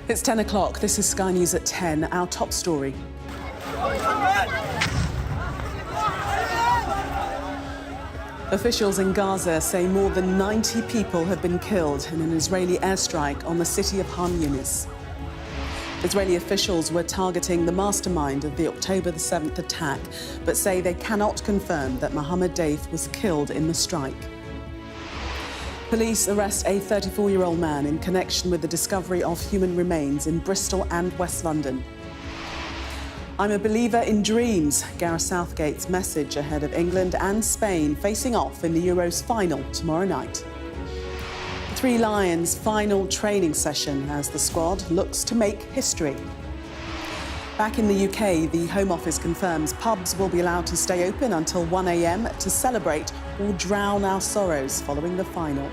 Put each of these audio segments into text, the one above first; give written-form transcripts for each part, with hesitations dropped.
It's 10 o'clock. This is Sky News at 10. Our top story. Officials in Gaza say more than 90 people have been killed in an Israeli airstrike on the city of Khan Yunis. Israeli officials were targeting the mastermind of the October the 7th attack, but say they cannot confirm that Mohammed Daif was killed in the strike. Police arrest a 34-year-old man in connection with the discovery of human remains in Bristol and West London. I'm a believer in dreams, Gareth Southgate's message ahead of England and Spain facing off in the Euros final tomorrow night. The Three Lions' final training session as the squad looks to make history. Back in the UK, the Home Office confirms pubs will be allowed to stay open until 1 a.m. to celebrate or drown our sorrows following the final.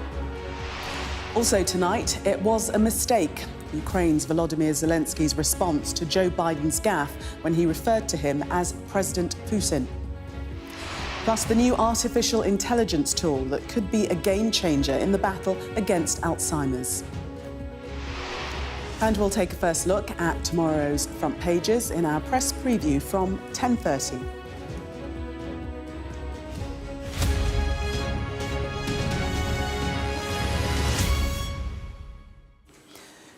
Also tonight, it was a mistake. Ukraine's Volodymyr Zelensky's response to Joe Biden's gaffe when he referred to him as President Putin. Plus the new artificial intelligence tool that could be a game changer in the battle against Alzheimer's. And we'll take a first look at tomorrow's front pages in our press preview from 10:30.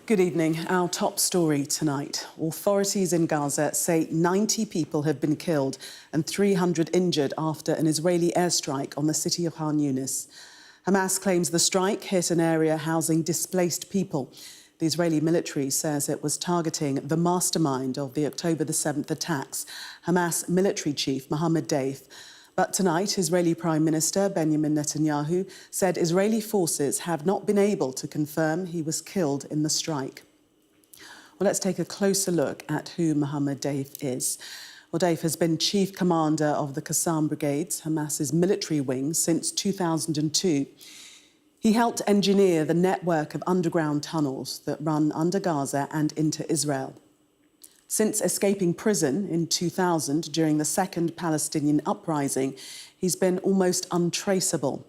Good evening. Our top story tonight. Authorities in Gaza say 90 people have been killed and 300 injured after an Israeli airstrike on the city of Khan Yunis. Hamas claims the strike hit an area housing displaced people. The Israeli military says it was targeting the mastermind of the October the 7th attacks, Hamas military chief Mohammed Daif. But tonight, Israeli Prime Minister Benjamin Netanyahu said Israeli forces have not been able to confirm he was killed in the strike. Well, let's take a closer look at who Mohammed Daif is. Well, Daif has been chief commander of the Qassam Brigades, Hamas's military wing, since 2002. He helped engineer the network of underground tunnels that run under Gaza and into Israel. Since escaping prison in 2000 during the second Palestinian uprising, he's been almost untraceable.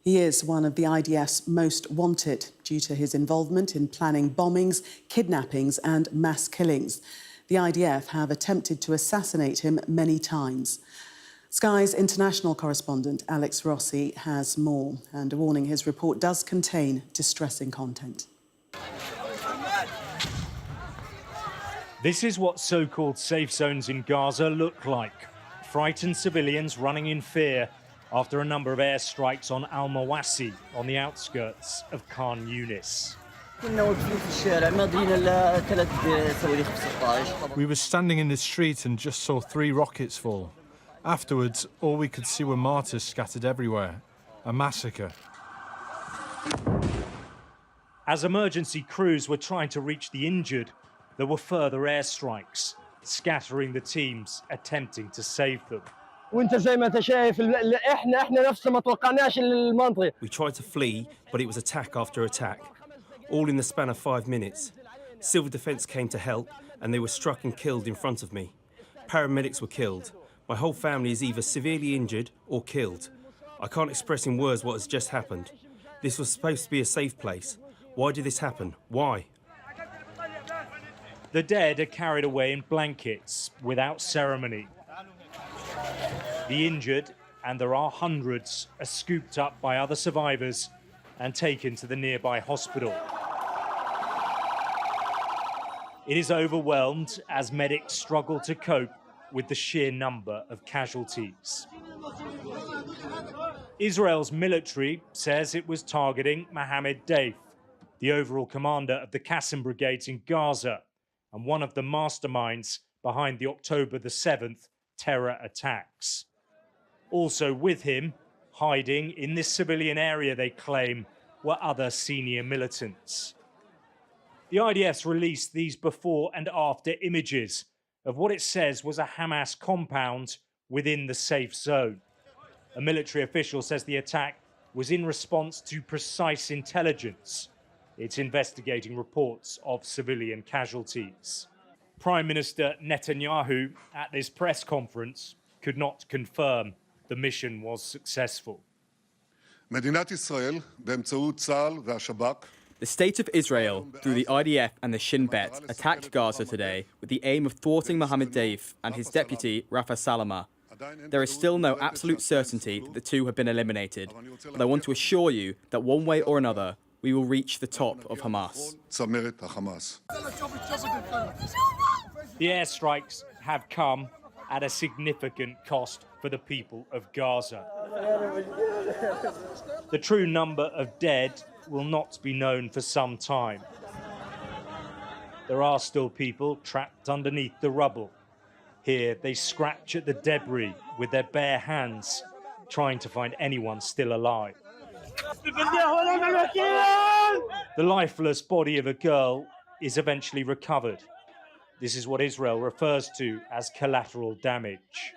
He is one of the IDF's most wanted due to his involvement in planning bombings, kidnappings and mass killings. The IDF have attempted to assassinate him many times. Sky's international correspondent Alex Rossi has more, and a warning: his report does contain distressing content. This is what so-called safe zones in Gaza look like. Frightened civilians running in fear after a number of airstrikes on Al-Mawasi on the outskirts of Khan Yunis. We were standing in the street and just saw 3 rockets fall. Afterwards, all we could see were martyrs scattered everywhere. A massacre. As emergency crews were trying to reach the injured, there were further airstrikes, scattering the teams attempting to save them. We tried to flee, but it was attack after attack, all in the span of 5 minutes. Civil defence came to help, and they were struck and killed in front of me. Paramedics were killed. My whole family is either severely injured or killed. I can't express in words what has just happened. This was supposed to be a safe place. Why did this happen? Why? The dead are carried away in blankets without ceremony. The injured, and there are hundreds, are scooped up by other survivors and taken to the nearby hospital. It is overwhelmed as medics struggle to cope with the sheer number of casualties. Israel's military says it was targeting Mohammed Daif, the overall commander of the Qassam Brigades in Gaza and one of the masterminds behind the October the 7th terror attacks. Also with him, hiding in this civilian area, they claim, were other senior militants. The IDF's released these before and after images of what it says was a Hamas compound within the safe zone. A military official says the attack was in response to precise intelligence. It's investigating reports of civilian casualties. Prime Minister Netanyahu, at this press conference, could not confirm the mission was successful. מדינת ישראל, באמצעות צה"ל והשב"כ, The State of Israel, through the IDF and the Shin Bet, attacked Gaza today with the aim of thwarting Mohammed Deif and his deputy, Rafa Salama. There is still no absolute certainty that the two have been eliminated, but I want to assure you that one way or another, we will reach the top of Hamas. The airstrikes have come at a significant cost for the people of Gaza. The true number of dead will not be known for some time. There are still people trapped underneath the rubble. Here they scratch at the debris with their bare hands, trying to find anyone still alive. The lifeless body of a girl is eventually recovered. This is what Israel refers to as collateral damage.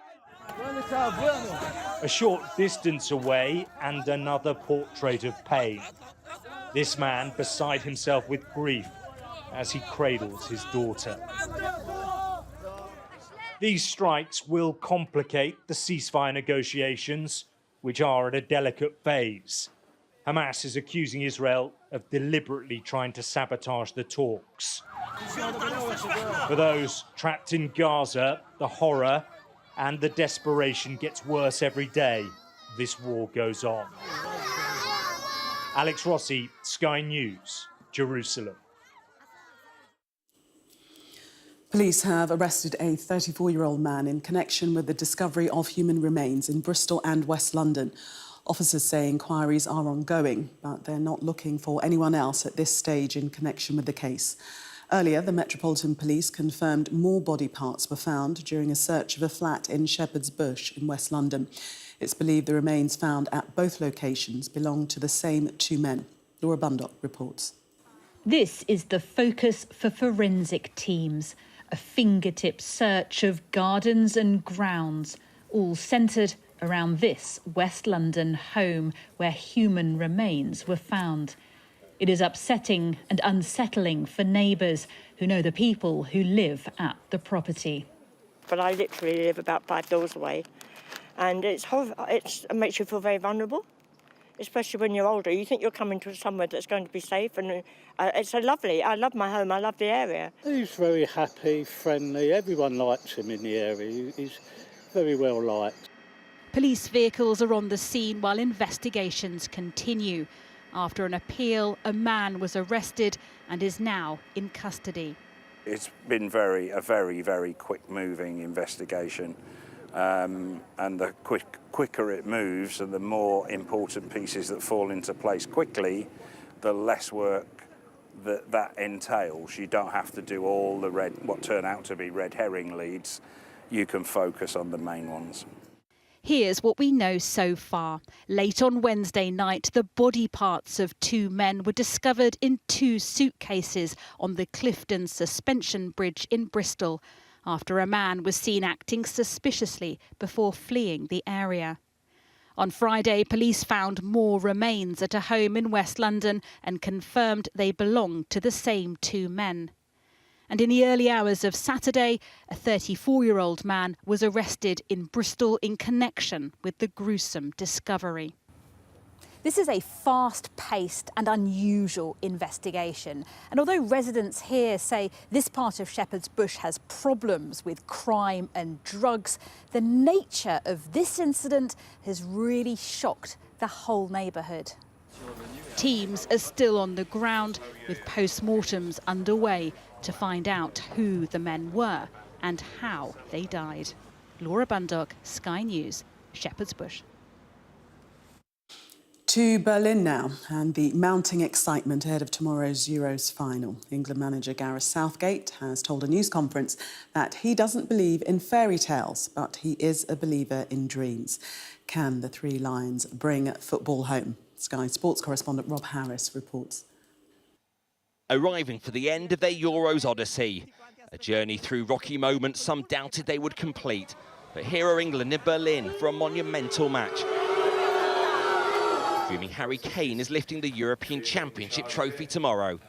A short distance away, and another portrait of pain. This man beside himself with grief as he cradles his daughter. These strikes will complicate the ceasefire negotiations, which are at a delicate phase. Hamas is accusing Israel of deliberately trying to sabotage the talks. For those trapped in Gaza, the horror and the desperation gets worse every day. This war goes on. Alex Rossi, Sky News, Jerusalem. Police have arrested a 34-year-old man in connection with the discovery of human remains in Bristol and West London. Officers say inquiries are ongoing, but they're not looking for anyone else at this stage in connection with the case. Earlier, the Metropolitan Police confirmed more body parts were found during a search of a flat in Shepherd's Bush in West London. It's believed the remains found at both locations belong to the same two men. Laura Bundock reports. This is the focus for forensic teams. A fingertip search of gardens and grounds, all centred around this West London home where human remains were found. It is upsetting and unsettling for neighbours who know the people who live at the property. But I literally live about 5 doors away, and it makes you feel very vulnerable, especially when you're older. You think you're coming to somewhere that's going to be safe, and it's so lovely. I love my home, I love the area. He's very happy, friendly, everyone likes him in the area. He's very well liked. Police vehicles are on the scene while investigations continue. After an appeal, a man was arrested and is now in custody. It's been a very quick-moving investigation, and the quicker it moves and the more important pieces that fall into place quickly, the less work that entails. You don't have to do all the what turn out to be red herring leads. You can focus on the main ones. Here's what we know so far. Late on Wednesday night, the body parts of two men were discovered in 2 suitcases on the Clifton Suspension Bridge in Bristol, after a man was seen acting suspiciously before fleeing the area. On Friday, police found more remains at a home in West London and confirmed they belonged to the same 2 men. And in the early hours of Saturday, a 34-year-old man was arrested in Bristol in connection with the gruesome discovery. This is a fast-paced and unusual investigation. And although residents here say this part of Shepherd's Bush has problems with crime and drugs, the nature of this incident has really shocked the whole neighbourhood. Teams are still on the ground with post-mortems underway to find out who the men were and how they died. Laura Bundock, Sky News, Shepherd's Bush. To Berlin now, and the mounting excitement ahead of tomorrow's Euros final. England manager Gareth Southgate has told a news conference that he doesn't believe in fairy tales, but he is a believer in dreams. Can the Three Lions bring football home? Sky Sports correspondent Rob Harris reports. Arriving for the end of their Euros odyssey. A journey through rocky moments some doubted they would complete. But here are England in Berlin for a monumental match. Dreaming Harry Kane is lifting the European Championship trophy tomorrow.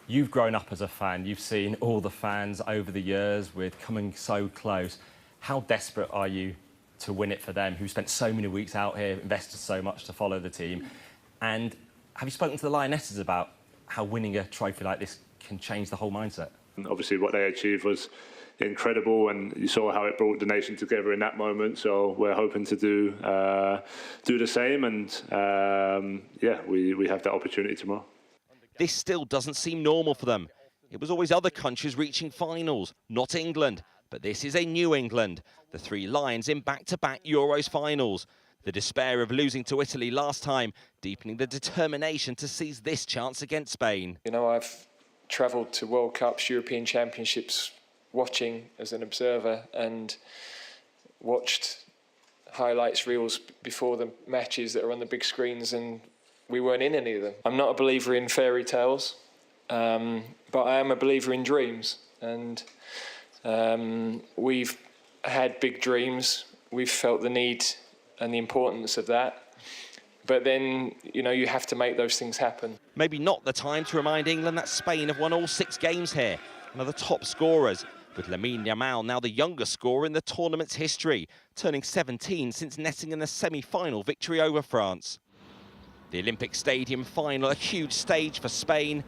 You've grown up as a fan. You've seen all the fans over the years with coming so close. How desperate are you to win it for them, who spent so many weeks out here, invested so much to follow the team? And have you spoken to the Lionesses about how winning a trophy like this can change the whole mindset. And obviously what they achieved was incredible, and you saw how it brought the nation together in that moment. So we're hoping to do the same, and yeah, we have that opportunity tomorrow. This still doesn't seem normal for them. It was always other countries reaching finals, not England. But this is a new England. The three Lions in back-to-back Euros finals. The despair of losing to Italy last time, deepening the determination to seize this chance against Spain. You know, I've travelled to World Cups, European Championships, watching as an observer, and watched highlights reels before the matches that are on the big screens, and we weren't in any of them. I'm not a believer in fairy tales, but I am a believer in dreams, and we've had big dreams. We've felt the need and the importance of that. But then, you know, you have to make those things happen. Maybe not the time to remind England that Spain have won all 6 games here and are the top scorers, with Lamine Yamal now the youngest scorer in the tournament's history, turning 17 since netting in the semi-final victory over France. The Olympic Stadium final, a huge stage for Spain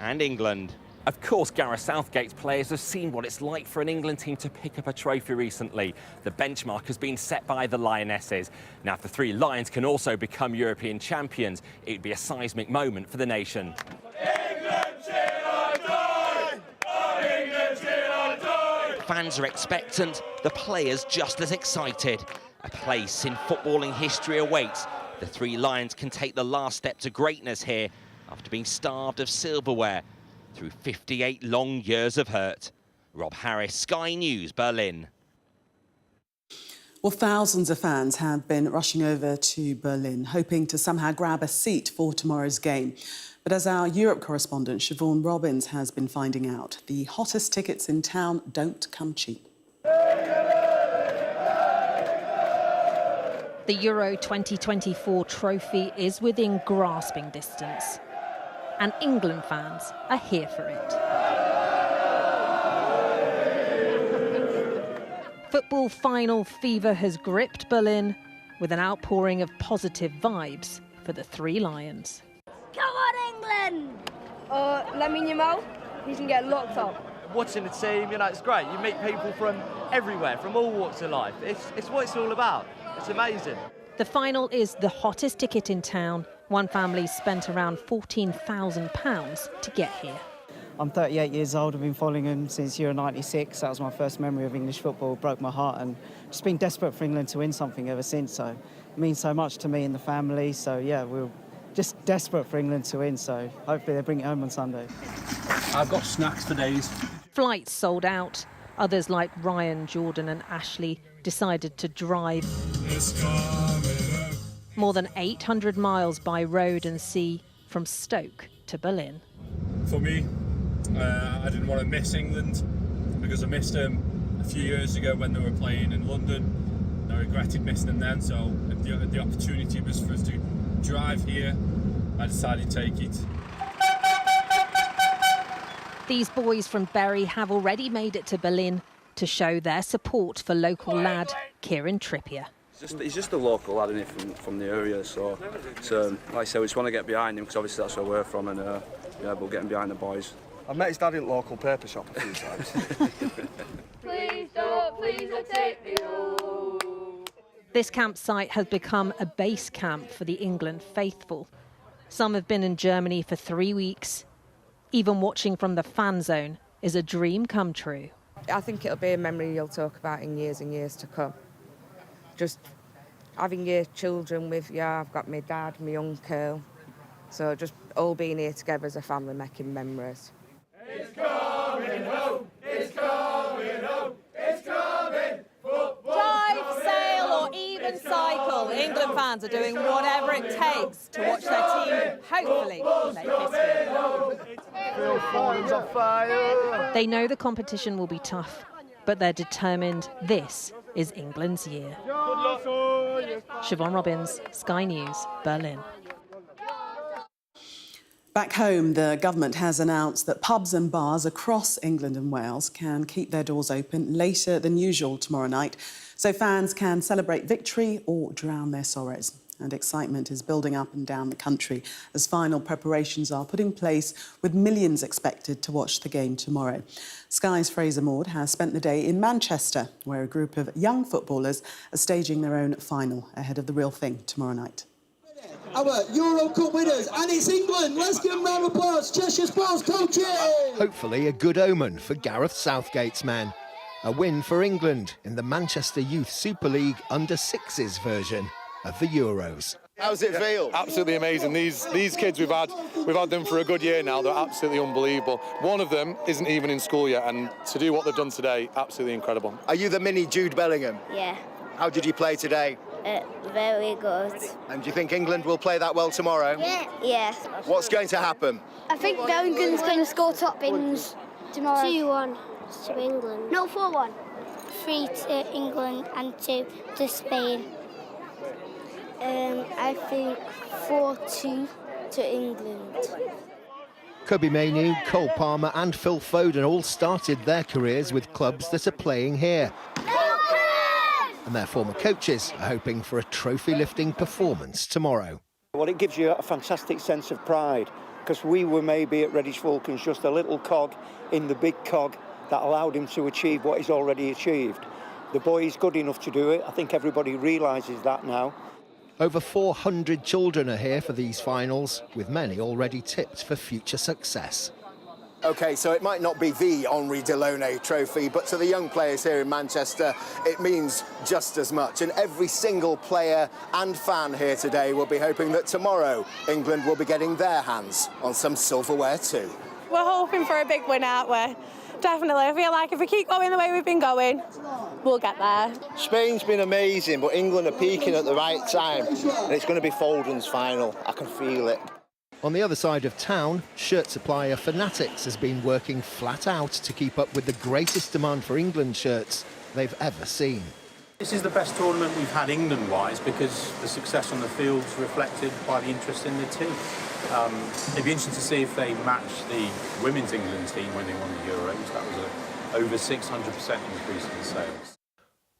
and England. Of course, Gareth Southgate's players have seen what it's like for an England team to pick up a trophy recently. The benchmark has been set by the Lionesses. Now, if the three Lions can also become European champions, it'd be a seismic moment for the nation. England till I die! Oh, England till I die! Fans are expectant, the players just as excited. A place in footballing history awaits. The three Lions can take the last step to greatness here after being starved of silverware through 58 long years of hurt. Rob Harris, Sky News, Berlin. Well, thousands of fans have been rushing over to Berlin, hoping to somehow grab a seat for tomorrow's game. But as our Europe correspondent, Siobhan Robbins, has been finding out, the hottest tickets in town don't come cheap. The Euro 2024 trophy is within grasping distance, and England fans are here for it. Football final fever has gripped Berlin with an outpouring of positive vibes for the three Lions. Come on, England! Lamine Yamal, he can get locked up. Watching the team, you know, it's great. You meet people from everywhere, from all walks of life. It's what it's all about. It's amazing. The final is the hottest ticket in town. One family spent around £14,000 to get here. I'm 38 years old. I've been following them since Euro 96. That was my first memory of English football. It broke my heart, and just been desperate for England to win something ever since. So it means so much to me and the family. So yeah, we're just desperate for England to win. So hopefully they bring it home on Sunday. I've got snacks for days. Flights sold out. Others like Ryan, Jordan and Ashley decided to drive more than 800 miles by road and sea from Stoke to Berlin. For me, I didn't want to miss England because I missed them a few years ago when they were playing in London. I regretted missing them then, so if the opportunity was for us to drive here, I decided to take it. These boys from Bury have already made it to Berlin to show their support for local lad Kieran Trippier. He's just a local lad, isn't he, from the area, so like I said, we just want to get behind him because obviously that's where we're from, and yeah, we're getting behind the boys. I've met his dad in the local paper shop a few times. Please don't take me home. This campsite has become a base camp for the England faithful. Some have been in Germany for 3 weeks. Even watching from the fan zone is a dream come true. I think it'll be a memory you'll talk about in years and years to come. Just having your children with you, I've got my dad, my uncle, so just all being here together as a family making memories. It's coming home, it's coming home, it's coming. Drive, sail or even cycle, England fans are doing whatever it takes to watch their team hopefully make history. They know the competition will be tough, but they're determined this is England's year. Siobhan Robbins, Sky News, Berlin. Back home, the government has announced that pubs and bars across England and Wales can keep their doors open later than usual tomorrow night, so fans can celebrate victory or drown their sorrows. And excitement is building up and down the country as final preparations are put in place, with millions expected to watch the game tomorrow. Sky's Fraser Maud has spent the day in Manchester, where a group of young footballers are staging their own final ahead of the real thing tomorrow night. Our Euro Cup winners, and it's England. Let's give them a round of applause. Cheshire Sports coaches. Hopefully a good omen for Gareth Southgate's men. A win for England in the Manchester Youth Super League under-6s version of the Euros. How's it feel? Absolutely amazing. These kids we've had them for a good year now. They're absolutely unbelievable. One of them isn't even in school yet, and to do what they've done today, absolutely incredible. Are you the mini Jude Bellingham? Yeah. How did you play today? Very good. And do you think England will play that well tomorrow? Yeah. What's going to happen? I think Bellingham's going to score top bins tomorrow. 2-1 to England. No, 4-1. 3 to England and 2 to Spain. I think 4-2 to England. Kobbie Mainoo, Cole Palmer and Phil Foden all started their careers with clubs that are playing here. And their former coaches are hoping for a trophy-lifting performance tomorrow. Well, it gives you a fantastic sense of pride, because we were maybe at Reddish Falcons just a little cog in the big cog that allowed him to achieve what he's already achieved. The boy is good enough to do it. I think everybody realises that now. Over 400 children are here for these finals, with many already tipped for future success. OK, so it might not be the Henri Delaunay trophy, but to the young players here in Manchester, it means just as much. And every single player and fan here today will be hoping that tomorrow England will be getting their hands on some silverware too. We're hoping for a big win, aren't we? Definitely. I feel like if we keep going the way we've been going, we'll get there. Spain's been amazing, but England are peaking at the right time, and it's going to be Foden's final. I can feel it. On the other side of town, shirt supplier Fanatics has been working flat out to keep up with the greatest demand for England shirts they've ever seen. This is the best tournament we've had England-wise, because the success on the field's reflected by the interest in the team. It'd be interesting to see if they match the women's England team when they won the Euros. That was over 600% increase in sales.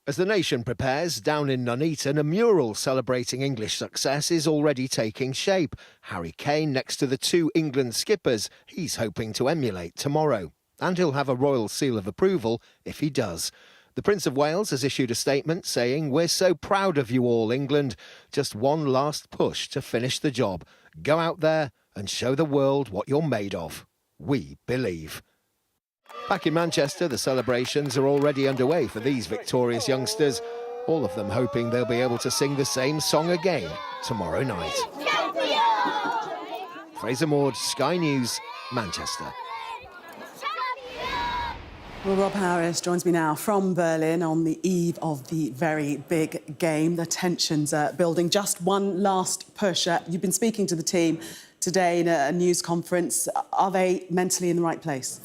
As the nation prepares, down in Nuneaton, a mural celebrating English success is already taking shape. Harry Kane next to the two England skippers he's hoping to emulate tomorrow. And he'll have a royal seal of approval if he does. The Prince of Wales has issued a statement saying, "We're so proud of you all, England. Just one last push to finish the job. Go out there and show the world what you're made of. We believe." Back in Manchester, the celebrations are already underway for these victorious youngsters, all of them hoping they'll be able to sing the same song again tomorrow night. Fraser Maud, Sky News, Manchester. Well, Rob Harris joins me now from Berlin on the eve of the very big game. The tensions are building. Just one last push. You've been speaking to the team today in a news conference. Are they mentally in the right place?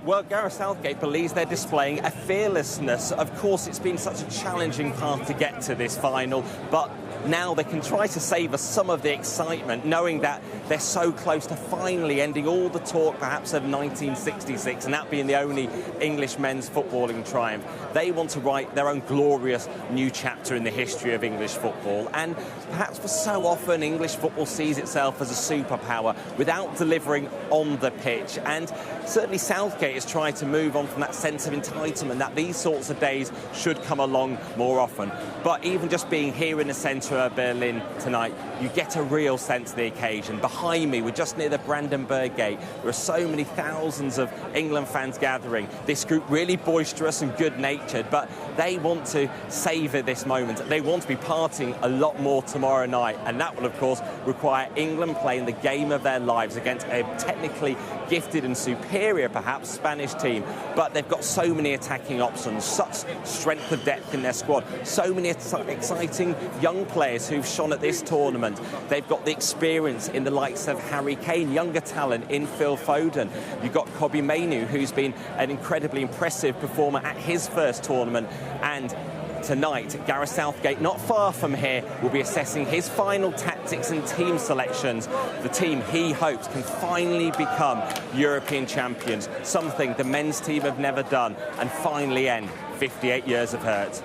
Well, Gareth Southgate believes they're displaying a fearlessness. Of course, it's been such a challenging path to get to this final, but now they can try to savour some of the excitement, knowing that they're so close to finally ending all the talk, perhaps, of 1966, and that being the only English men's footballing triumph. They want to write their own glorious new chapter in the history of English football, and perhaps for so often English football sees itself as a superpower without delivering on the pitch, and certainly Southgate is trying to move on from that sense of entitlement that these sorts of days should come along more often. But even just being here in the centre of Berlin tonight, you get a real sense of the occasion. Behind me, we're just near the Brandenburg Gate. There are so many thousands of England fans gathering. This group really boisterous and good-natured, but they want to savour this moment. They want to be partying a lot more tomorrow night, and that will, of course, require England playing the game of their lives against a technically gifted and superior, perhaps, Spanish team. But they've got so many attacking options, such strength of depth in their squad, so many exciting young players who've shone at this tournament. They've got the experience in the likes of Harry Kane, younger talent in Phil Foden. You've got Kobbie Mainoo, who's been an incredibly impressive performer at his first tournament. And tonight, Gareth Southgate, not far from here, will be assessing his final tactics and team selections. The team he hopes can finally become European champions, something the men's team have never done, and finally end 58 years of hurt.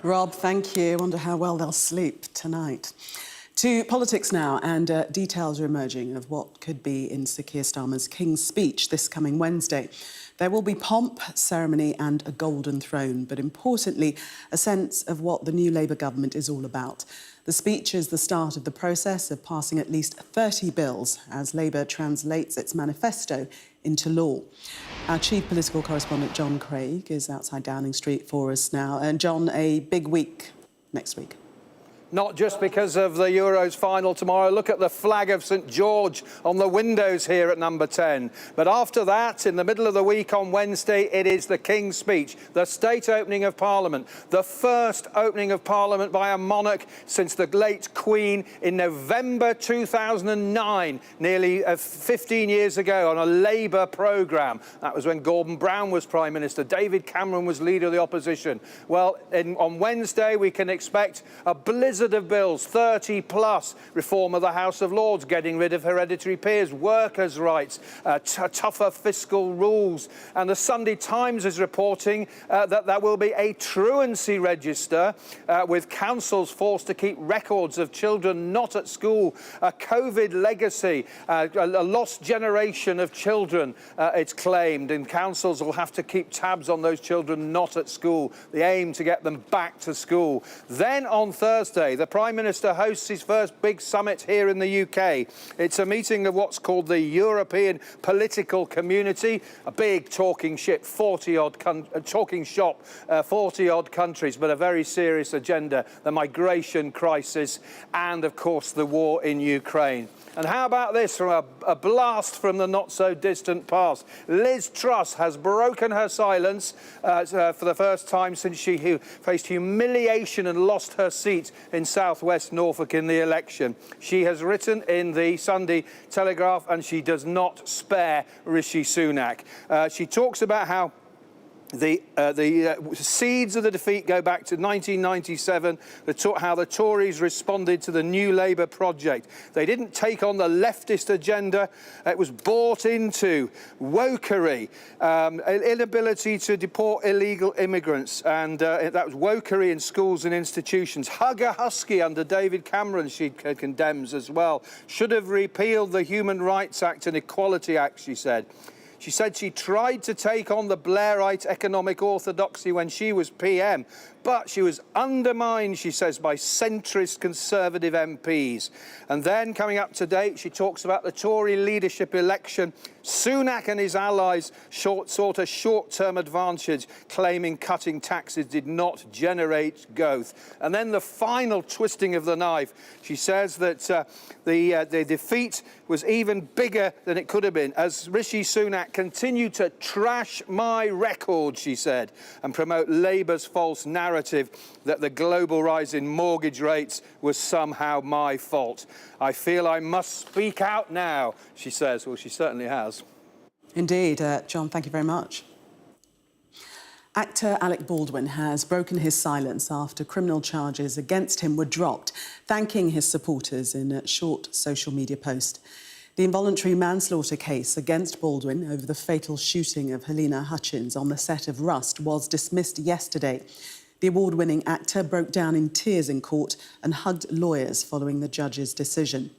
Rob, thank you. I wonder how well they'll sleep tonight. To politics now, and details are emerging of what could be in Sir Keir Starmer's King's Speech this coming Wednesday. There will be pomp, ceremony and a golden throne, but importantly, a sense of what the new Labour government is all about. The speech is the start of the process of passing at least 30 bills as Labour translates its manifesto into law. Our chief political correspondent, John Craig, is outside Downing Street for us now. And John, a big week next week. Not just because of the Euros final tomorrow. Look at the flag of St George on the windows here at number 10. But after that, in the middle of the week on Wednesday, it is the King's Speech, the state opening of Parliament, the first opening of Parliament by a monarch since the late Queen in November 2009, nearly 15 years ago, on a Labour programme. That was when Gordon Brown was Prime Minister. David Cameron was Leader of the Opposition. Well, on Wednesday, we can expect a blizzard of bills, 30 plus, reform of the House of Lords, getting rid of hereditary peers, workers' rights, tougher fiscal rules. And the Sunday Times is reporting that there will be a truancy register with councils forced to keep records of children not at school, a COVID legacy, a lost generation of children, it's claimed, and councils will have to keep tabs on those children not at school, the aim to get them back to school. Then on Thursday, the Prime Minister hosts his first big summit here in the UK. It's a meeting of what's called the European Political Community, a big talking shop, 40-odd countries, but a very serious agenda, the migration crisis and, of course, the war in Ukraine. And how about this, from a blast from the not-so-distant past? Liz Truss has broken her silence for the first time since she faced humiliation and lost her seat in southwest Norfolk in the election. She has written in the Sunday Telegraph, and she does not spare Rishi Sunak. She talks about how the seeds of the defeat go back to 1997, how the Tories responded to the New Labour project. They didn't take on the leftist agenda. It was bought into wokery, inability to deport illegal immigrants, and that was wokery in schools and institutions. Hug a Husky under David Cameron, she condemns as well. Should have repealed the Human Rights Act and Equality Act, she said. She said she tried to take on the Blairite economic orthodoxy when she was PM, but she was undermined, she says, by centrist Conservative MPs. And then, coming up to date, she talks about the Tory leadership election. Sunak and his allies sought a short-term advantage, claiming cutting taxes did not generate growth. And then the final twisting of the knife. She says that the defeat was even bigger than it could have been, as Rishi Sunak continued to trash my record, she said, and promote Labour's false narrative that the global rise in mortgage rates was somehow my fault. I feel I must speak out now, she says. Well, she certainly has. Indeed. John, thank you very much. Actor Alec Baldwin has broken his silence after criminal charges against him were dropped, thanking his supporters in a short social media post. The involuntary manslaughter case against Baldwin over the fatal shooting of Helena Hutchins on the set of Rust was dismissed yesterday. The award-winning actor broke down in tears in court and hugged lawyers following the judge's decision.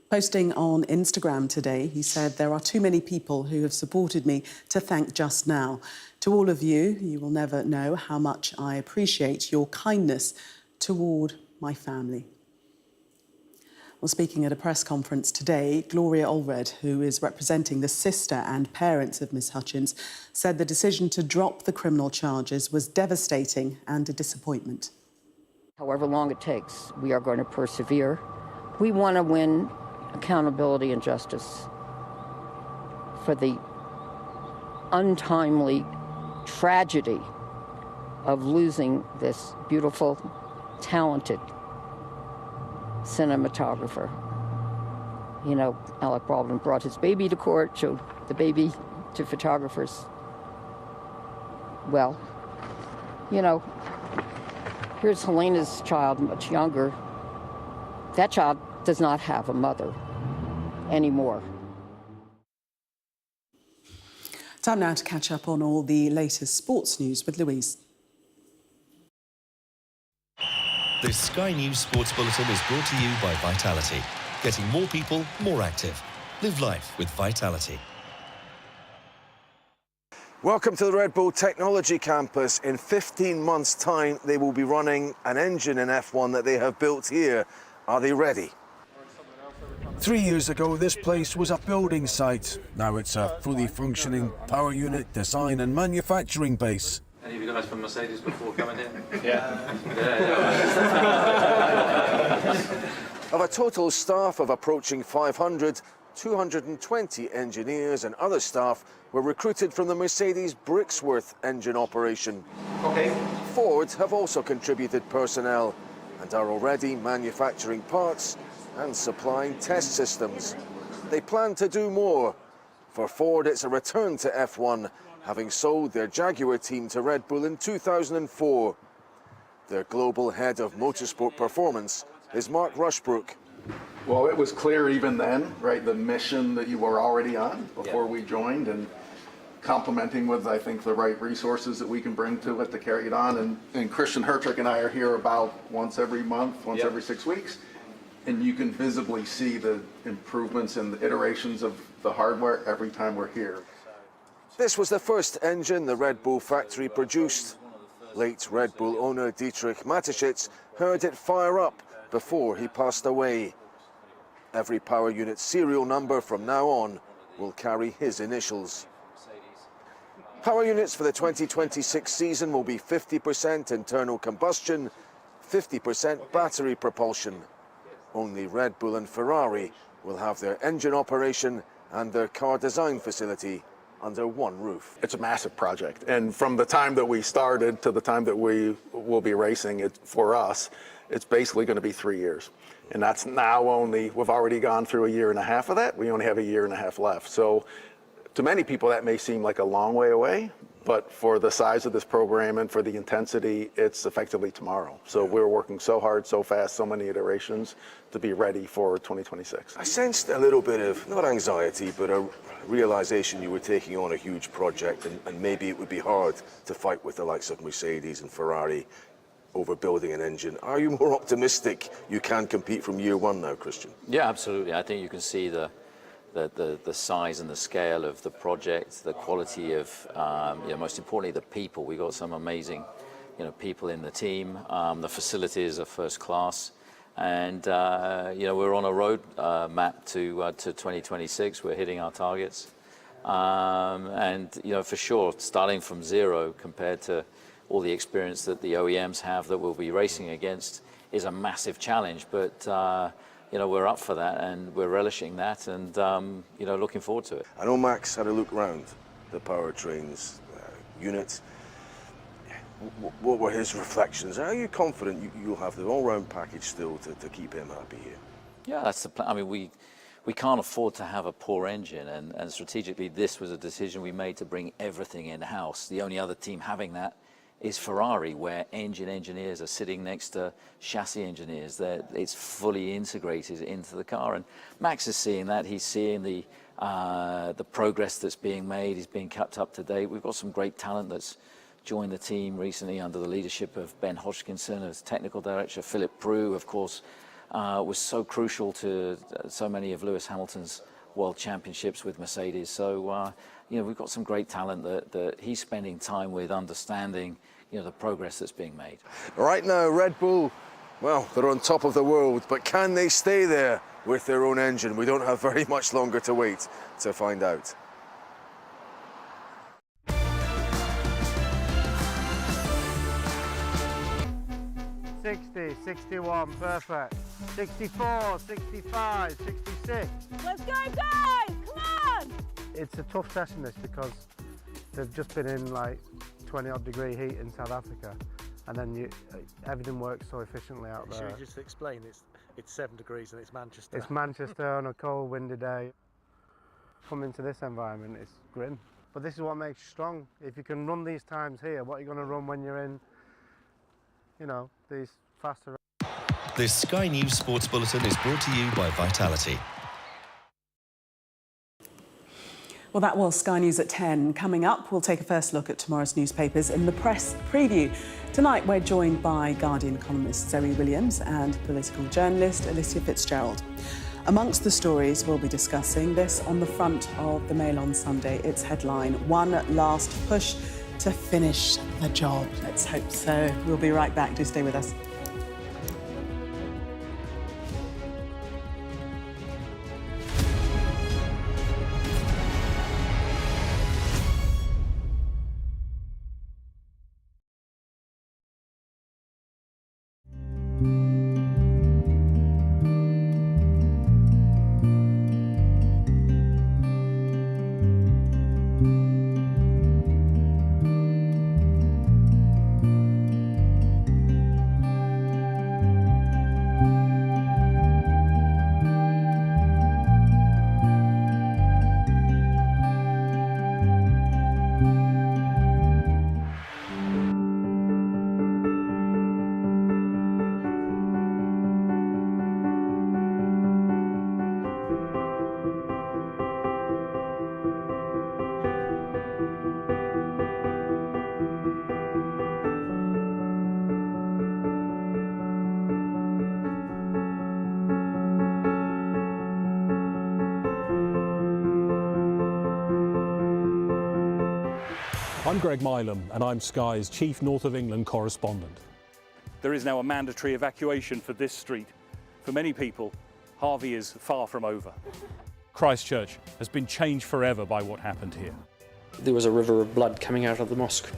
Posting on Instagram today, he said, "There are too many people who have supported me to thank just now. To all of you, you will never know how much I appreciate your kindness toward my family." Well, speaking at a press conference today, Gloria Allred, who is representing the sister and parents of Miss Hutchins, said the decision to drop the criminal charges was devastating and a disappointment. However long it takes, we are going to persevere. We want to win accountability and justice for the untimely tragedy of losing this beautiful, talented cinematographer. You know, Alec Baldwin brought his baby to court, showed the baby to photographers. Well, you know, here's Helena's child, much younger. That child does not have a mother anymore. Time now to catch up on all the latest sports news with Louise. This Sky News Sports Bulletin is brought to you by Vitality. Getting more people more active. Live life with Vitality. Welcome to the Red Bull Technology Campus. In 15 months' time, they will be running an engine in F1 that they have built here. Are they ready? 3 years ago, this place was a building site. Now it's a fully functioning power unit, design and manufacturing base. Any of you guys from Mercedes before coming in? Yeah. Of a total staff of approaching 500, 220 engineers and other staff were recruited from the Mercedes Brixworth engine operation. Okay. Ford have also contributed personnel and are already manufacturing parts and supplying test systems. They plan to do more. For Ford, it's a return to F1, having sold their Jaguar team to Red Bull in 2004. Their global head of motorsport performance is Mark Rushbrook. Well, it was clear even then, right, the mission that you were already on before we joined, and complementing with, I think, the right resources that we can bring to it to carry it on. And Christian Hertrick and I are here about once every month, once every 6 weeks, and you can visibly see the improvements and the iterations of the hardware every time we're here. This was the first engine the Red Bull factory produced. Late Red Bull owner Dietrich Mateschitz heard it fire up before he passed away. Every power unit serial number from now on will carry his initials. Power units for the 2026 season will be 50% internal combustion, 50% battery propulsion. Only Red Bull and Ferrari will have their engine operation and their car design facility under one roof. It's a massive project, and from the time that we started to the time that we will be racing it, for us, it's basically going to be 3 years. And that's now only, we've already gone through 1.5 years of that. We only have 1.5 years left. So to many people, that may seem like a long way away, but for the size of this program and for the intensity, it's effectively tomorrow. So we're working so hard, so fast, so many iterations to be ready for 2026. I sensed a little bit of, not anxiety, but a realization you were taking on a huge project, and maybe it would be hard to fight with the likes of Mercedes and Ferrari over building an engine. Are you more optimistic you can compete from year one now, Christian? Yeah, absolutely. I think you can see the size and the scale of the project, the quality of, most importantly, the people. We've got some amazing, people in the team. The facilities are first class. And, we're on a road map to 2026. We're hitting our targets. For sure, starting from zero compared to all the experience that the OEMs have that we'll be racing against is a massive challenge. But, we're up for that and we're relishing that and, looking forward to it. I know Max had a look around the powertrains unit. What were his reflections? Are you confident you'll have the all-round package still to keep him happy here? Yeah, that's the plan. I mean, we can't afford to have a poor engine, and strategically this was a decision we made to bring everything in-house. The only other team having that is Ferrari, where engine engineers are sitting next to chassis engineers. It's fully integrated into the car, and Max is seeing that. He's seeing the progress that's being made. He's being kept up to date. We've got some great talent that's joined the team recently under the leadership of Ben Hodgkinson as technical director. Philip Prue, of course, was so crucial to so many of Lewis Hamilton's world championships with Mercedes. So, we've got some great talent that he's spending time with, understanding, the progress that's being made. Right now, Red Bull, well, they're on top of the world, but can they stay there with their own engine? We don't have very much longer to wait to find out. '60, '61, perfect. 64, 65, 66. Let's go, guys! Come on! It's a tough testing this because they've just been in like 20-odd degree heat in South Africa, and then everything works so efficiently out there. Should we just explain? It's 7 degrees and it's Manchester. It's Manchester on a cold, windy day. Coming to this environment, it's grim. But this is what makes you strong. If you can run these times here, what are you going to run when you're in, these faster... This Sky News Sports Bulletin is brought to you by Vitality. Well, that was Sky News at 10. Coming up, we'll take a first look at tomorrow's newspapers in the press preview. Tonight, we're joined by Guardian economist Zoe Williams and political journalist Alicia Fitzgerald. Amongst the stories we'll be discussing, this on the front of the Mail on Sunday, its headline, "One last push to finish the job." Let's hope so. We'll be right back. Do stay with us. I'm Greg Milam and I'm Sky's Chief North of England correspondent. There is now a mandatory evacuation for this street. For many people, Harvey is far from over. Christchurch has been changed forever by what happened here. There was a river of blood coming out of the mosque.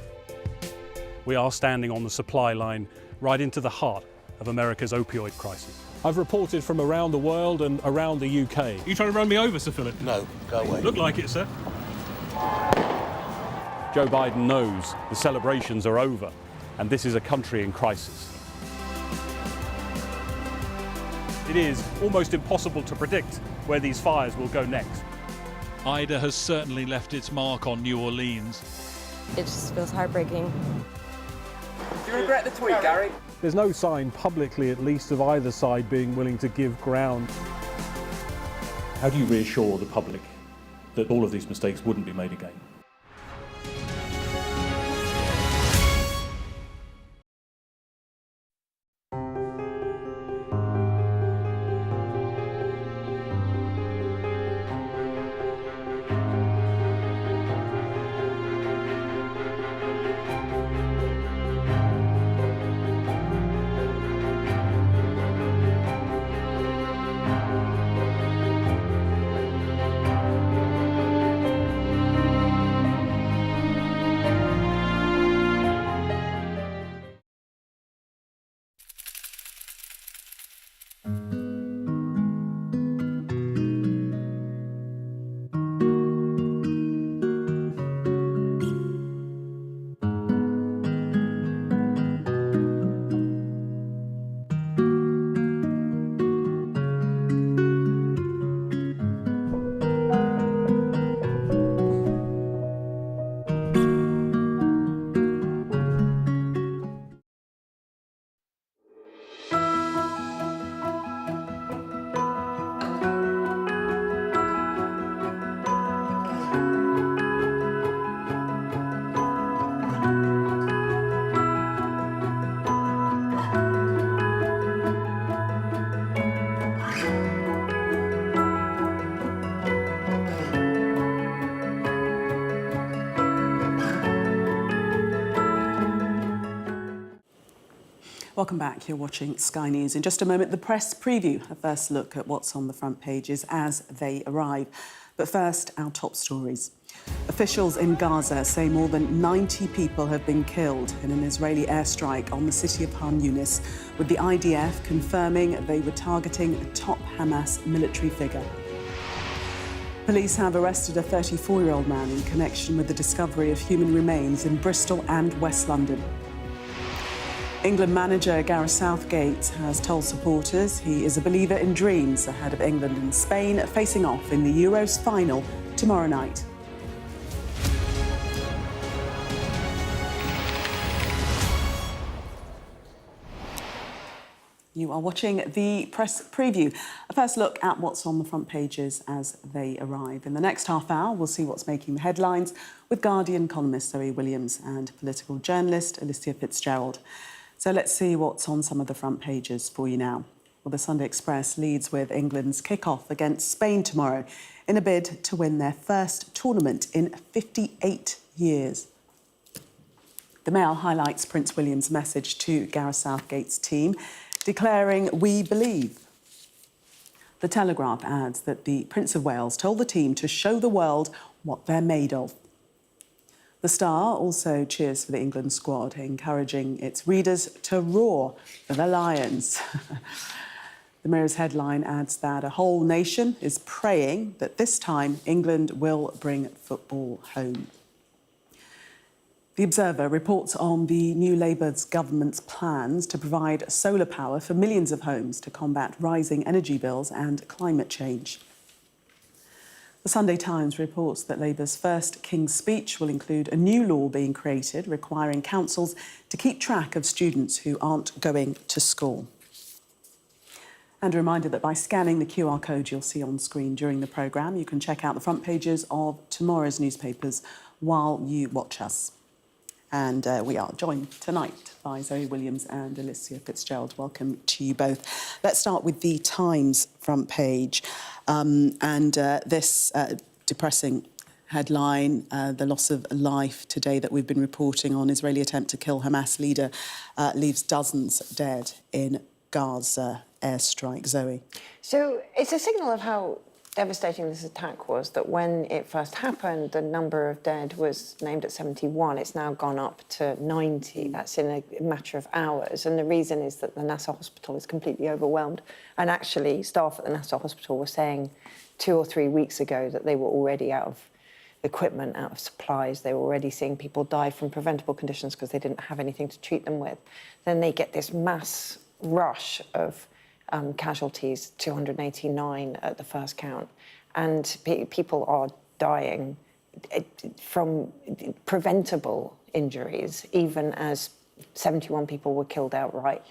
We are standing on the supply line right into the heart of America's opioid crisis. I've reported from around the world and around the UK. Are you trying to run me over, Sir Philip? No, go away. Look like it, sir. Joe Biden knows the celebrations are over, and this is a country in crisis. It is almost impossible to predict where these fires will go next. Ida has certainly left its mark on New Orleans. It just feels heartbreaking. Do you regret the tweet, Gary? There's no sign, publicly at least, of either side being willing to give ground. How do you reassure the public that all of these mistakes wouldn't be made again? Welcome back. You're watching Sky News. In just a moment, the press preview, a first look at what's on the front pages as they arrive. But first, our top stories. Officials in Gaza say more than 90 people have been killed in an Israeli airstrike on the city of Khan Yunis, with the IDF confirming they were targeting a top Hamas military figure. Police have arrested a 34-year-old man in connection with the discovery of human remains in Bristol and West London. England manager Gareth Southgate has told supporters he is a believer in dreams ahead of England and Spain facing off in the Euros final tomorrow night. You are watching the press preview. A first look at what's on the front pages as they arrive. In the next half hour, we'll see what's making the headlines with Guardian columnist Zoe Williams and political journalist Alicia Fitzgerald. So let's see what's on some of the front pages for you now. Well, the Sunday Express leads with England's kick-off against Spain tomorrow in a bid to win their first tournament in 58 years. The Mail highlights Prince William's message to Gareth Southgate's team, declaring, "We believe." The Telegraph adds that the Prince of Wales told the team to show the world what they're made of. The Star also cheers for the England squad, encouraging its readers to roar for the Lions. The Mirror's headline adds that a whole nation is praying that this time England will bring football home. The Observer reports on the new Labour government's plans to provide solar power for millions of homes to combat rising energy bills and climate change. The Sunday Times reports that Labour's first King's Speech will include a new law being created requiring councils to keep track of students who aren't going to school. And a reminder that by scanning the QR code you'll see on screen during the programme, you can check out the front pages of tomorrow's newspapers while you watch us. And we are joined tonight by Zoe Williams and Alicia Fitzgerald. Welcome to you both. Let's start with the Times front page. This depressing headline, the loss of life today that we've been reporting on, Israeli attempt to kill Hamas leader leaves dozens dead in Gaza airstrike. Zoe. So it's a signal of how devastating this attack was, that when it first happened, the number of dead was named at 71. It's now gone up to 90. That's in a matter of hours. And the reason is that the Nasser hospital is completely overwhelmed. And actually, staff at the Nasser hospital were saying 2 or 3 weeks ago that they were already out of equipment, out of supplies. They were already seeing people die from preventable conditions because they didn't have anything to treat them with. Then they get this mass rush of casualties, 289 at the first count, and people are dying from preventable injuries, even as 71 people were killed outright.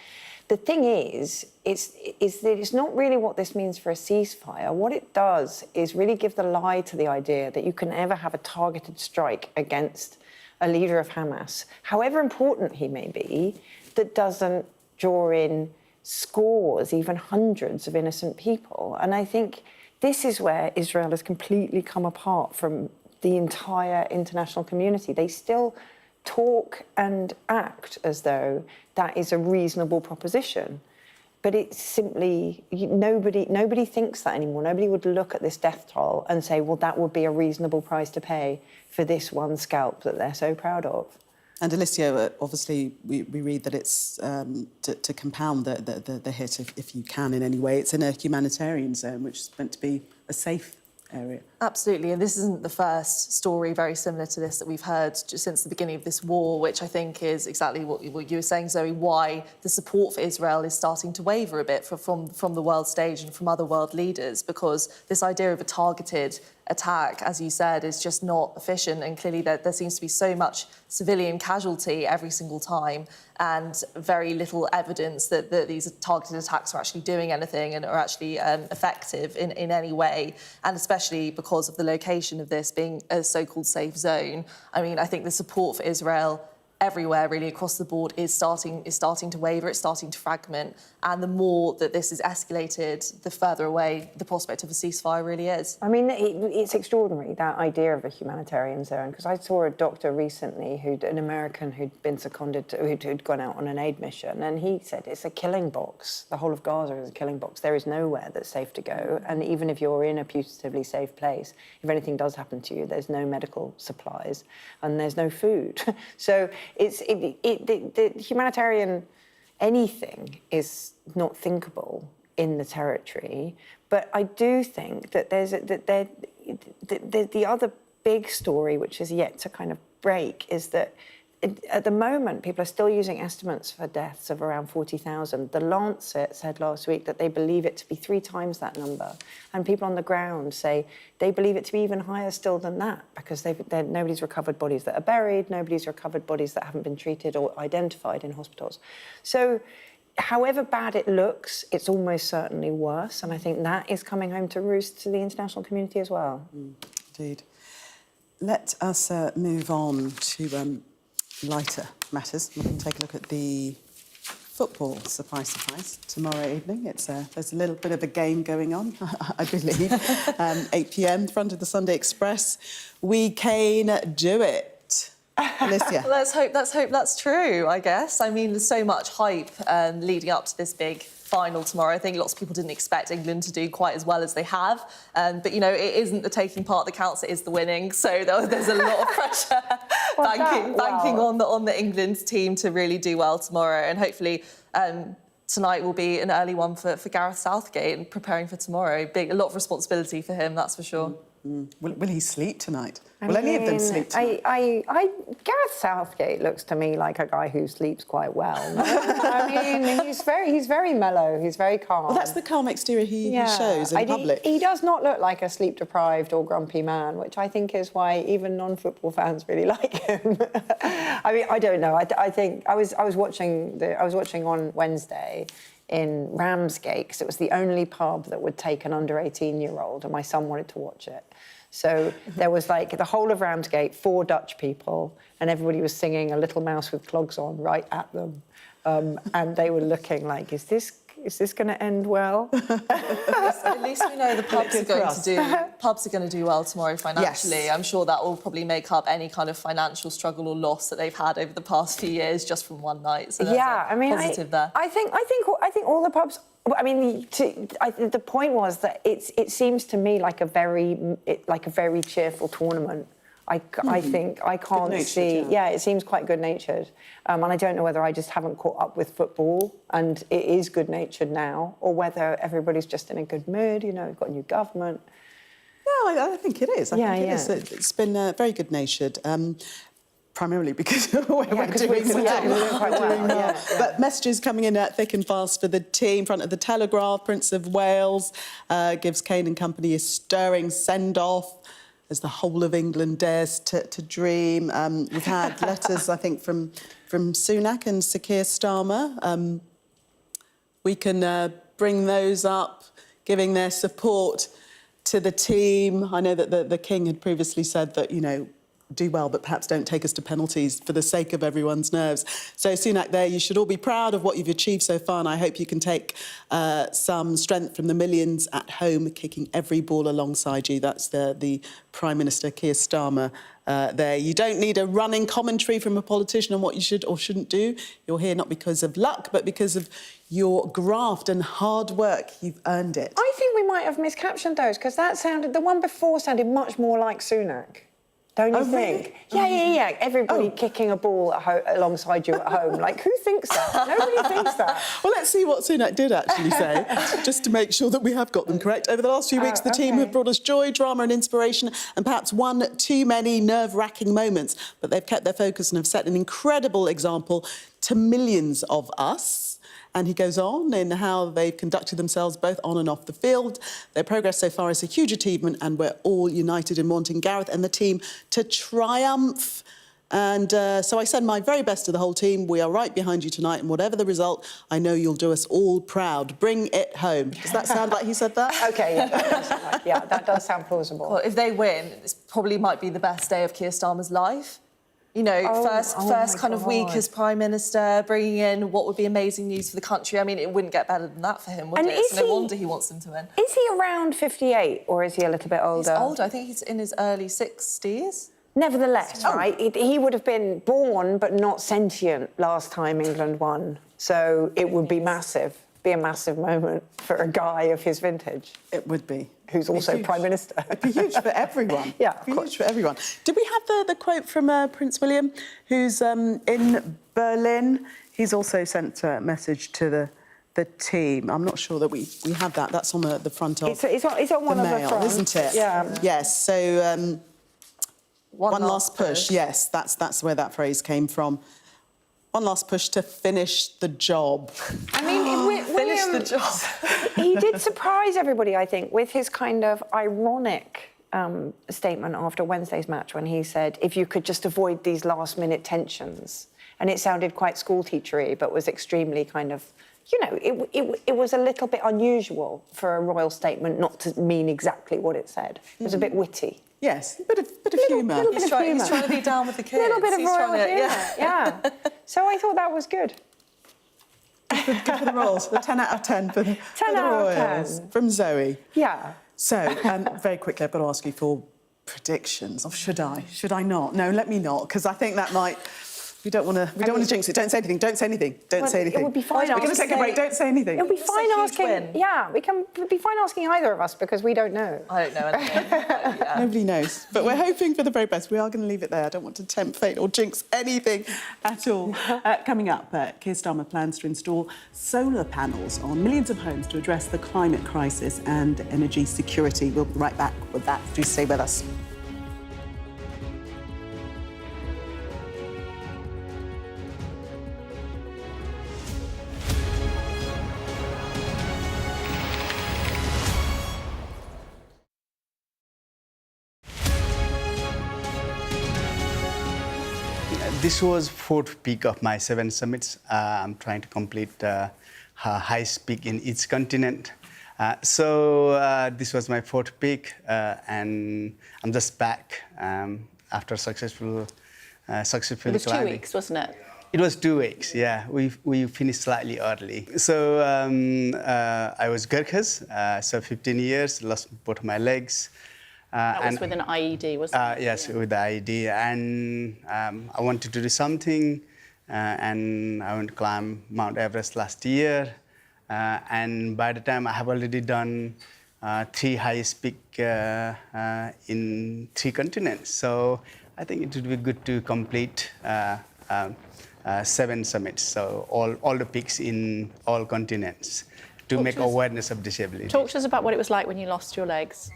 The thing is that it's not really what this means for a ceasefire. What it does is really give the lie to the idea that you can ever have a targeted strike against a leader of Hamas, however important he may be, that doesn't draw in scores, even hundreds of innocent people. And I think this is where Israel has completely come apart from the entire international community. They still talk and act as though that is a reasonable proposition. But it's simply, nobody thinks that anymore. Nobody would look at this death toll and say, well, that would be a reasonable price to pay for this one scalp that they're so proud of. And Alicia, obviously, we read that it's to compound the hit, if you can in any way. It's in a humanitarian zone, which is meant to be a safe area. Absolutely, and this isn't the first story very similar to this that we've heard just since the beginning of this war, which I think is exactly what you were saying, Zoe, why the support for Israel is starting to waver a bit from the world stage and from other world leaders, because this idea of a targeted attack, as you said, is just not efficient, and clearly there seems to be so much civilian casualty every single time and very little evidence that these targeted attacks are actually doing anything and are actually effective in any way, and especially because of the location of this being a so-called safe zone. I mean, I think the support for Israel everywhere, really, across the board, is starting to waver, it's starting to fragment. And the more that this is escalated, the further away the prospect of a ceasefire really is. I mean, it's extraordinary, that idea of a humanitarian zone, because I saw a doctor recently, an American who'd been seconded to, who'd gone out on an aid mission, and he said it's a killing box. The whole of Gaza is a killing box. There is nowhere that's safe to go. And even if you're in a putatively safe place, if anything does happen to you, there's no medical supplies and there's no food. So the humanitarian anything is not thinkable in the territory. But I do think that the other big story, which is yet to kind of break, is that at the moment, people are still using estimates for deaths of around 40,000. The Lancet said last week that they believe it to be 3 times that number. And people on the ground say they believe it to be even higher still than that, because nobody's recovered bodies that are buried, nobody's recovered bodies that haven't been treated or identified in hospitals. So however bad it looks, it's almost certainly worse. And I think that is coming home to roost to the international community as well. Indeed. Let us move on to lighter matters. We can take a look at the football, surprise, surprise, tomorrow evening. There's a little bit of a game going on, I believe. 8 p.m, front of the Sunday Express. We can do it. Alicia. Let's hope that's true, I guess. I mean, there's so much hype leading up to this big final tomorrow. I think lots of people didn't expect England to do quite as well as they have. But, you know, it isn't the taking part that counts, it is the winning. So there's a lot of pressure banking on the England team to really do well tomorrow. And hopefully tonight will be an early one for Gareth Southgate and preparing for tomorrow. A lot of responsibility for him, that's for sure. Will he sleep tonight? Will any of them sleep tonight? Gareth Southgate looks to me like a guy who sleeps quite well. No? I mean, he's very mellow. He's very calm. Well, that's the calm exterior he shows in public. He does not look like a sleep-deprived or grumpy man, which I think is why even non-football fans really like him. I mean, I don't know. I think I was watching on Wednesday in Ramsgate, because it was the only pub that would take an under 18-year-old, and my son wanted to watch it. So there was like the whole of Ramsgate, 4 Dutch people, and everybody was singing A Little Mouse with Clogs On right at them. And they were looking like, is this going to end well? At least we know the pubs are going to do well tomorrow financially. Yes. I'm sure that will probably make up any kind of financial struggle or loss that they've had over the past few years just from one night. So yeah, I mean, positive there. I think all the pubs. I mean, the point was that it seems to me like a very cheerful tournament. I think I can't see. Yeah, it seems quite good-natured, and I don't know whether I just haven't caught up with football and it is good-natured now, or whether everybody's just in a good mood. You know, we've got a new government. No, I think it is. I think it is. It's been very good-natured. Primarily because we're doing quite well. But messages coming in thick and fast for the team. Front of the Telegraph, Prince of Wales gives Kane and company a stirring send-off as the whole of England dares to dream. We've had letters, I think, from Sunak and Sir Keir Starmer. We can bring those up, giving their support to the team. I know that the King had previously said that, you know, do well, but perhaps don't take us to penalties for the sake of everyone's nerves. So, Sunak, there, you should all be proud of what you've achieved so far, and I hope you can take some strength from the millions at home kicking every ball alongside you. That's the Prime Minister, Keir Starmer, there. You don't need a running commentary from a politician on what you should or shouldn't do. You're here not because of luck, but because of your graft and hard work. You've earned it. I think we might have miscaptioned those, because the one before sounded much more like Sunak. Don't you think? Really? Yeah. Everybody kicking a ball alongside you at home. Like, who thinks that? Nobody thinks that. Well, let's see what Sunak did actually say, just to make sure that we have got them correct. Over the last few weeks, the team have brought us joy, drama and inspiration, and perhaps one too many nerve-wracking moments. But they've kept their focus and have set an incredible example to millions of us. And he goes on in how they've conducted themselves both on and off the field. Their progress so far is a huge achievement, and we're all united in wanting Gareth and the team to triumph. And so I send my very best to the whole team. We are right behind you tonight, and whatever the result, I know you'll do us all proud. Bring it home. Does that sound like he said that? OK, that does sound plausible. Well, if they win, this probably might be the best day of Keir Starmer's life. You know, first kind of week as Prime Minister, bringing in what would be amazing news for the country. I mean, it wouldn't get better than that for him, would it? So no wonder he wants them to win. Is he around 58, or is he a little bit older? He's older. I think he's in his early 60s. Nevertheless, right, he would have been born but not sentient last time England won. So it would be massive, be a massive moment for a guy of his vintage. It would be. Who's also Prime Minister. It'd be huge for everyone. Yeah, it'd be huge for everyone. Did we have the quote from Prince William, who's in Berlin? He's also sent a message to the team. I'm not sure that we have that. That's on the front of it's on one the of mail, the fronts, isn't it? Yeah. Yes. So one last push. Yes, that's where that phrase came from. One last push to finish the job. I mean, finish the job. He did surprise everybody, I think, with his kind of ironic statement after Wednesday's match when he said, if you could just avoid these last-minute tensions. And it sounded quite school-teachery, but was extremely kind of you know, it was a little bit unusual for a royal statement not to mean exactly what it said. It was a bit witty. Yes, a bit of humour. He's trying to be down with the kids. A little bit of He's royal trying to- humour, yeah. So I thought that was good. Good for the Royals. A 10 out of 10 for the, 10 for the out of Royals. 10. From Zoe. Yeah. So, very quickly, I've got to ask you for predictions. Or should I? Should I not? No, let me not, because I think that might... We don't want to jinx it. Don't say anything. Don't say anything. Don't say anything. It would be fine. We're going to take a break. Don't say anything. It would be fine asking. Yeah, it'd be fine asking either of us because we don't know. I don't know anything. Nobody knows. But we're hoping for the very best. We are going to leave it there. I don't want to tempt fate or jinx anything at all. Coming up, Keir Starmer plans to install solar panels on millions of homes to address the climate crisis and energy security. We'll be right back with that. Do stay with us. This was fourth peak of my 7 summits. I'm trying to complete highest peak in each continent. So this was my fourth peak, and I'm just back after successfully It was 2 weeks, wasn't it? It was 2 weeks, yeah. We finished slightly early. So I was Gurkhas, so 15 years, lost both my legs. That was with an IED, wasn't it? Yes, with the IED. And I wanted to do something, and I went to climb Mount Everest last year. And by the time I have already done 3 highest peak in 3 continents. So I think it would be good to complete 7 summits, so all the peaks in all continents, to make awareness of disability. Talk to us about what it was like when you lost your legs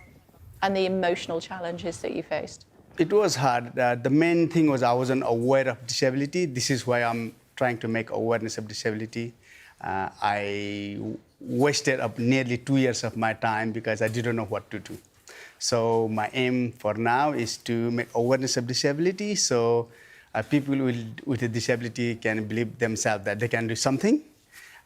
and the emotional challenges that you faced. It was hard. The main thing was I wasn't aware of disability. This is why I'm trying to make awareness of disability. I wasted up nearly 2 years of my time because I didn't know what to do. So my aim for now is to make awareness of disability, so people with a disability can believe themselves that they can do something.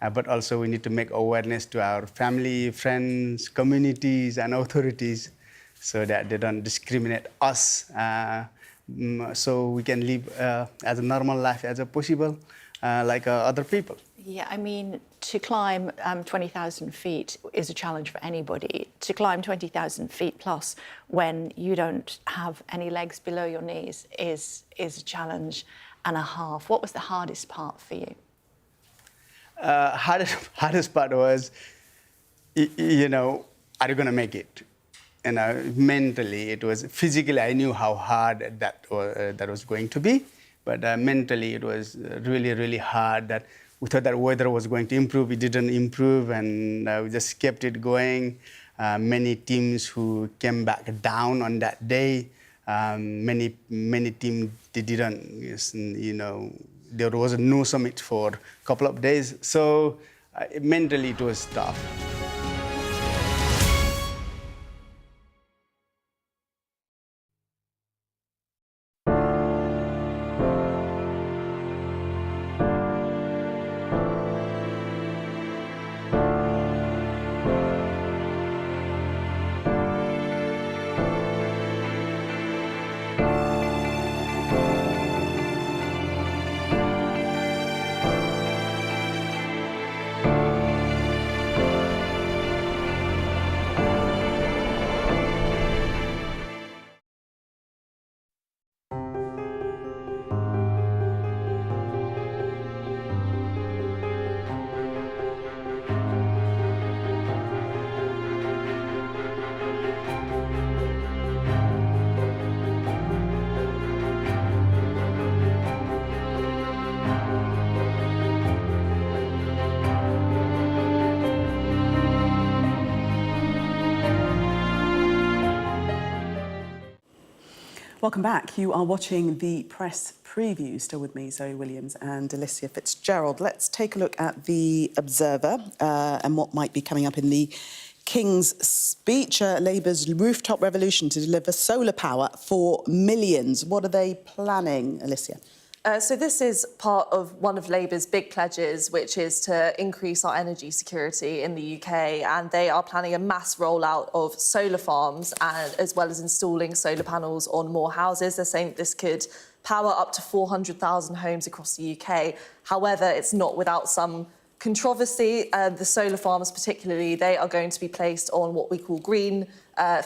But also we need to make awareness to our family, friends, communities, and authorities, so that they don't discriminate us, so we can live as a normal life as possible, like other people. Yeah, I mean, to climb 20,000 feet is a challenge for anybody. To climb 20,000 feet plus when you don't have any legs below your knees is a challenge and a half. What was the hardest part for you? Hardest part was, you know, are you going to make it? And mentally, it was. Physically, I knew how hard that was going to be, but mentally, it was really, really hard. That we thought that weather was going to improve. It didn't improve, and we just kept it going. Many teams who came back down on that day. Many teams they didn't. You know, there was no summit for a couple of days. So mentally, it was tough. Welcome back. You are watching the press preview. Still with me, Zoe Williams and Alicia Fitzgerald. Let's take a look at the Observer and what might be coming up in the King's speech. Labour's rooftop revolution to deliver solar power for millions. What are they planning, Alicia? So this is part of one of Labour's big pledges, which is to increase our energy security in the UK, and they are planning a mass rollout of solar farms, and as well as installing solar panels on more houses. They're saying this could power up to 400,000 homes across the UK. However, it's not without some controversy. The solar farms particularly, they are going to be placed on what we call green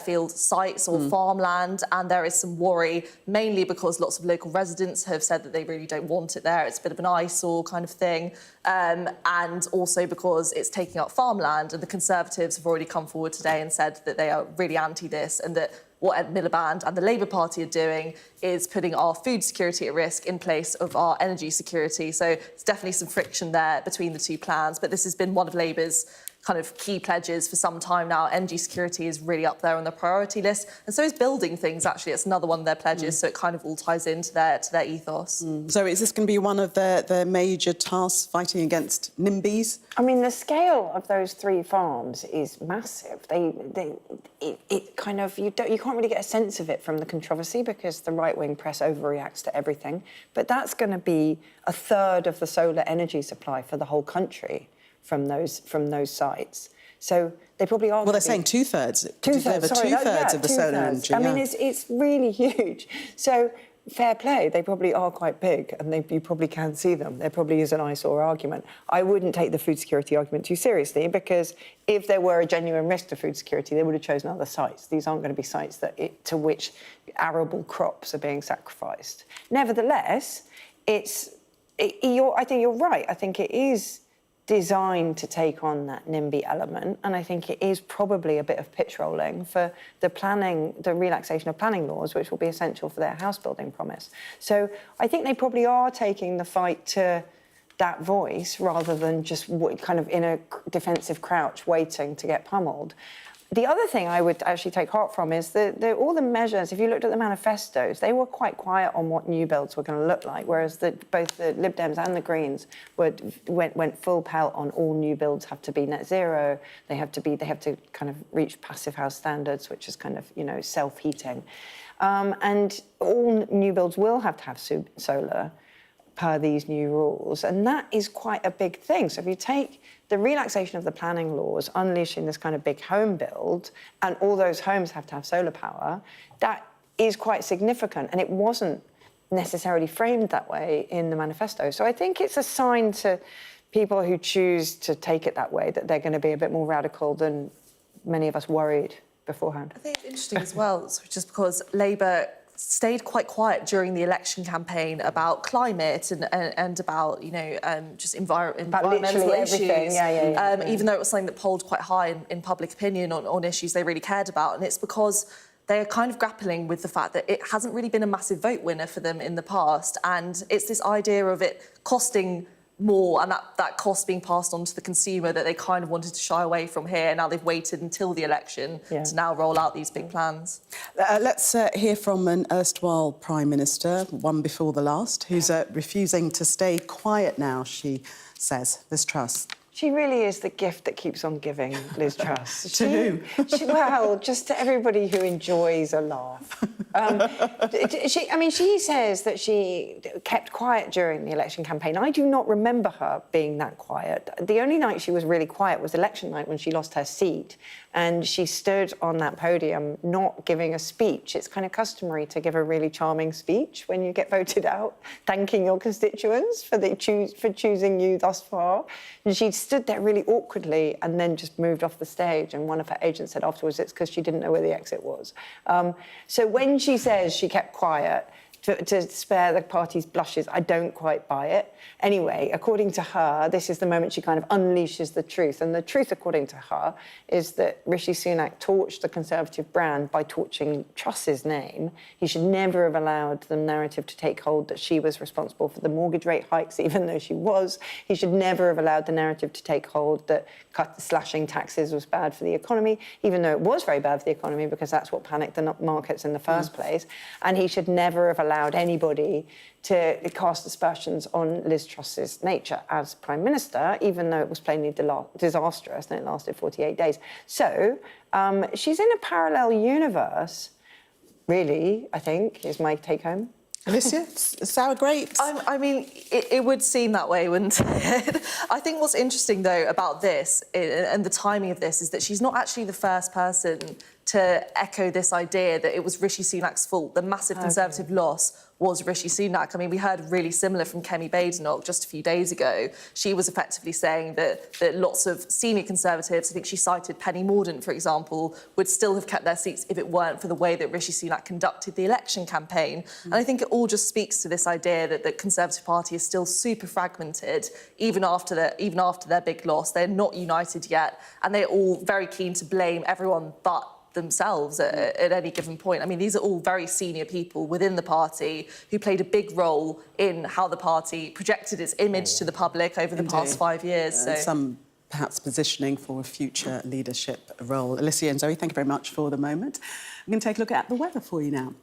field sites or farmland, and there is some worry, mainly because lots of local residents have said that they really don't want it there. It's a bit of an eyesore kind of thing, and also because it's taking up farmland, and the Conservatives have already come forward today and said that they are really anti this, and that what Ed Miliband and the Labour Party are doing is putting our food security at risk in place of our energy security. So there's definitely some friction there between the two plans, but this has been one of Labour's kind of key pledges for some time now. Energy security is really up there on the priority list, and so is building things, actually. It's another one of their pledges, so it kind of all ties into their ethos. So is this going to be one of their major tasks, fighting against NIMBYs? I mean, the scale of those 3 farms is massive. It kind of, you can't really get a sense of it from the controversy because the right-wing press overreacts to everything. But that's going to be a third of the solar energy supply for the whole country from those sites. So they probably are. Well, they're saying two-thirds. Two-thirds of the solar energy. I mean, it's really huge. So fair play, they probably are quite big, and you probably can see them. There probably is an eyesore argument. I wouldn't take the food security argument too seriously, because if there were a genuine risk to food security, they would have chosen other sites. These aren't going to be sites to which arable crops are being sacrificed. Nevertheless, I think you're right. I think it is designed to take on that NIMBY element, and I think it is probably a bit of pitch rolling for the relaxation of planning laws, which will be essential for their house building promise. So I think they probably are taking the fight to that voice rather than just kind of in a defensive crouch waiting to get pummeled. The other thing I would actually take heart from is that all the measures, if you looked at the manifestos, they were quite quiet on what new builds were going to look like, whereas both the Lib Dems and the Greens went full pelt on all new builds have to be net zero, they have to kind of reach passive house standards, which is kind of, self-heating. And all new builds will have to have solar per these new rules, and that is quite a big thing. So if you take the relaxation of the planning laws, unleashing this kind of big home build, and all those homes have to have solar power, that is quite significant, and it wasn't necessarily framed that way in the manifesto. So I think it's a sign to people who choose to take it that way that they're going to be a bit more radical than many of us worried beforehand. I think it's interesting as well, just because Labour stayed quite quiet during the election campaign about climate and about, just environmental issues. Even though it was something that polled quite high in public opinion on issues they really cared about. And it's because they're kind of grappling with the fact that it hasn't really been a massive vote winner for them in the past. And it's this idea of it costing more, and that cost being passed on to the consumer, that they kind of wanted to shy away from here. Now they've waited until the election to now roll out these big plans. Let's hear from an erstwhile Prime Minister, one before the last, who's refusing to stay quiet now, she says. Liz Truss. She really is the gift that keeps on giving, Liz Truss. To who? Well, just to everybody who enjoys a laugh. She says that she kept quiet during the election campaign. I do not remember her being that quiet. The only night she was really quiet was election night when she lost her seat, and she stood on that podium not giving a speech. It's kind of customary to give a really charming speech when you get voted out, thanking your constituents for choosing you thus far. And she stood there really awkwardly and then just moved off the stage, and one of her agents said afterwards it's because she didn't know where the exit was. So when she says she kept quiet to spare the party's blushes, I don't quite buy it. Anyway, according to her, this is the moment she kind of unleashes the truth. And the truth, according to her, is that Rishi Sunak torched the Conservative brand by torching Truss's name. He should never have allowed the narrative to take hold that she was responsible for the mortgage rate hikes, even though she was. He should never have allowed the narrative to take hold that slashing taxes was bad for the economy, even though it was very bad for the economy, because that's what panicked the markets in the first place. And he should never have allowed anybody to cast aspersions on Liz Truss's nature as Prime Minister, even though it was plainly disastrous and it lasted 48 days. So she's in a parallel universe, really, I think, is my take home. Alicia, sour grapes? I mean, it would seem that way, wouldn't it? I think what's interesting, though, about this and the timing of this is that she's not actually the first person to echo this idea that it was Rishi Sunak's fault. The massive Conservative loss was Rishi Sunak. I mean, we heard really similar from Kemi Badenoch just a few days ago. She was effectively saying that lots of senior Conservatives, I think she cited Penny Mordaunt, for example, would still have kept their seats if it weren't for the way that Rishi Sunak conducted the election campaign. And I think it all just speaks to this idea that the Conservative Party is still super fragmented, even after their big loss. They're not united yet, and they're all very keen to blame everyone but themselves at any given point. I mean, these are all very senior people within the party who played a big role in how the party projected its image to the public over the past 5 years. So Some perhaps positioning for a future leadership role. Alicia and Zoe, thank you very much for the moment. I'm going to take a look at the weather for you now.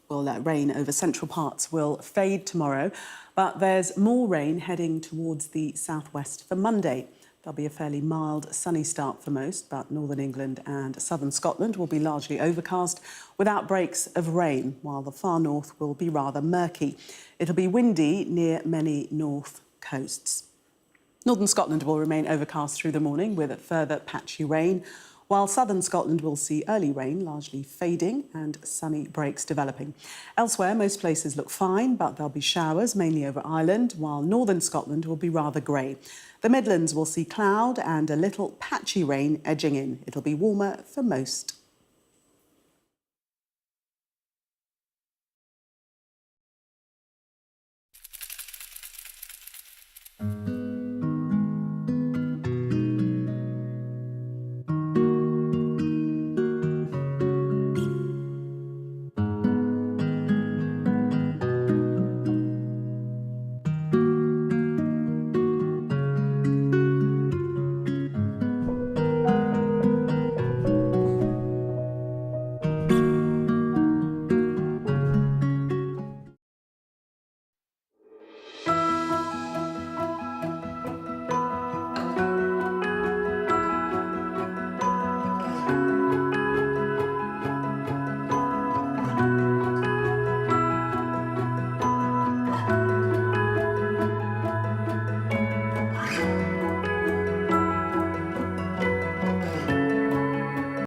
Well, rain over central parts will fade tomorrow, but there's more rain heading towards the southwest for Monday. There'll be a fairly mild, sunny start for most, but northern England and southern Scotland will be largely overcast without breaks of rain, while the far north will be rather murky. It'll be windy near many north coasts. Northern Scotland will remain overcast through the morning with further patchy rain, while southern Scotland will see early rain largely fading and sunny breaks developing. Elsewhere, most places look fine, but there'll be showers, mainly over Ireland, while northern Scotland will be rather grey. The Midlands will see cloud and a little patchy rain edging in. It'll be warmer for most